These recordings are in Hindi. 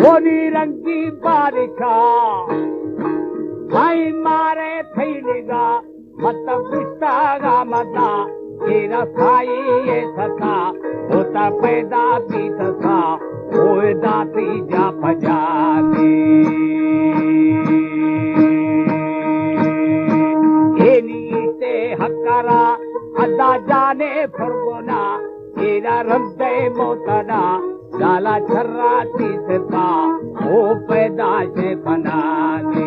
होली रंगी बारिशा भाई मारे थई निगा मत पुष्टागा मता तेरा साई ये सता होता पैदा भी सता होए दाती जा पजा दे एनी हकारा अदा जाने फरगोना तेरा रंदे मोतना डाला छर्रा तीसता वो पैदा से बना दे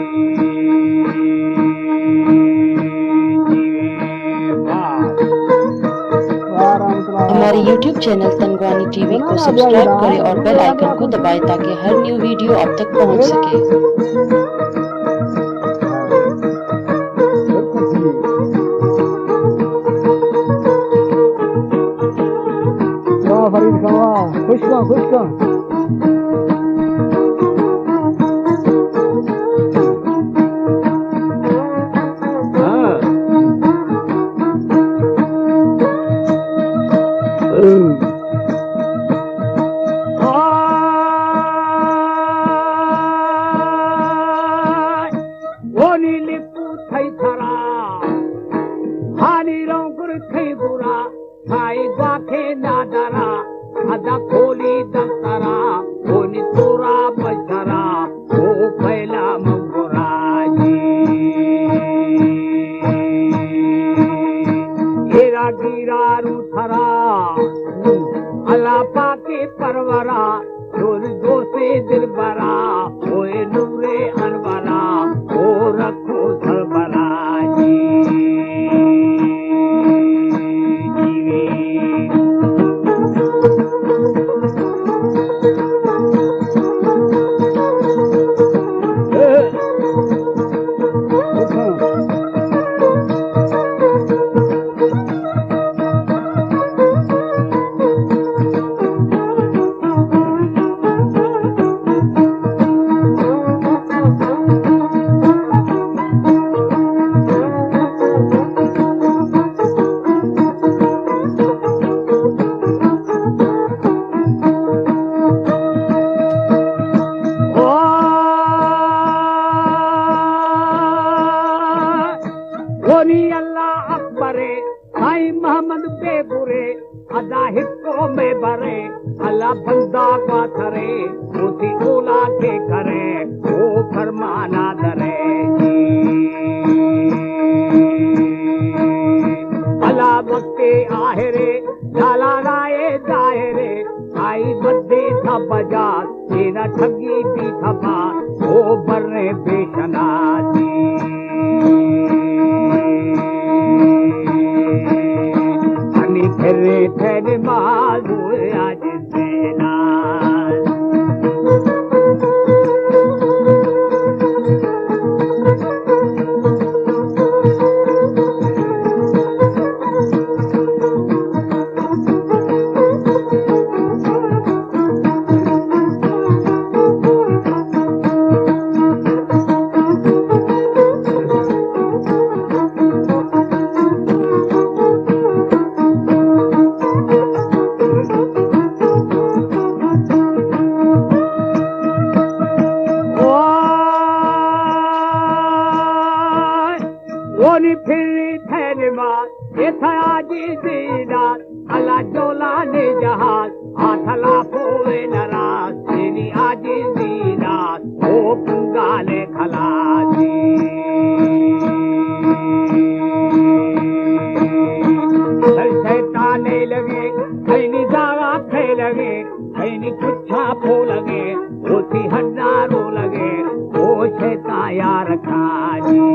हमारे YouTube चैनल तनवानी टीवी को सब्सक्राइब करें और बेल आइकन को दबाएं ताकि हर न्यू वीडियो आप तक पहुंच सके। खुश होली लिपू थई थरा हानी रंगुर थई बुरा थाई बाखे नादरा अदा खोली दस्तरा होनी तोरा बजरा ओ पहला मंगुरा जी हेरा गिरा रू थरा अला पाके परवरा जोर जोर से दिल भरा होए नूरे अनवरा ओ रखो सरबरा अल्लाह अकबरे साई मोहम्मद बेगुरे अदा हिक्को में भरे अल्लाह बंदा का थरे उसी ओला के करे ओ फरमाना दरे अल्लाह वक्ते आहरे झाला राए जाहरे आई बदे था बजा तेरा ठगी भी थपा ओ बर्रे बेशना तेरे तेरे मालू आज देना फिर ठहरे मार ये था जी दीदा अल्लाह जोला ने जहाज आठला पोए नाराज तेरी आजी दीदा ओ पंगाले खलासी शैताने लगे कहीं जावा थे लगे कहीं कुछा फो लगे रोटी हड्डारो लगे ओ शैता यार खाजी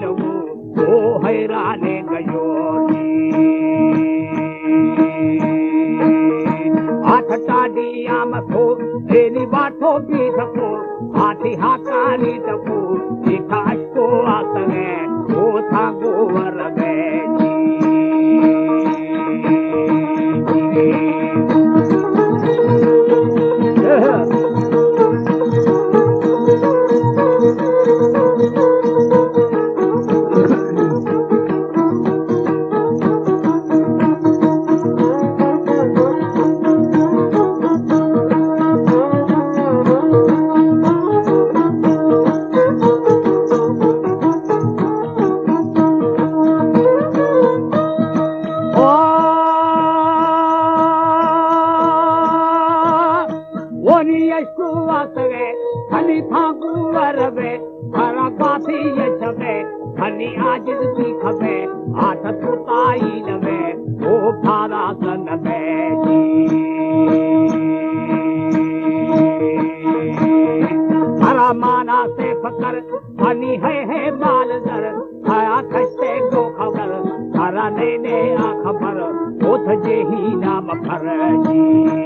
लगू ओ हैराने गयो हाथ टाडी आम थो एनी बाठो भी थको हाथी हाकानी तको दिखाश को आतने ओ था गोवर गए हनी थांगू वरवे हरा काथी यशवे हनी आजिज की खबे हाथ तुताई नवे ओ थारा सन बेजी हरा माना से फकर हनी है माल दर आया खस्ते को खबर हरा ने आ खबर ओथ जे ही नाम फर जी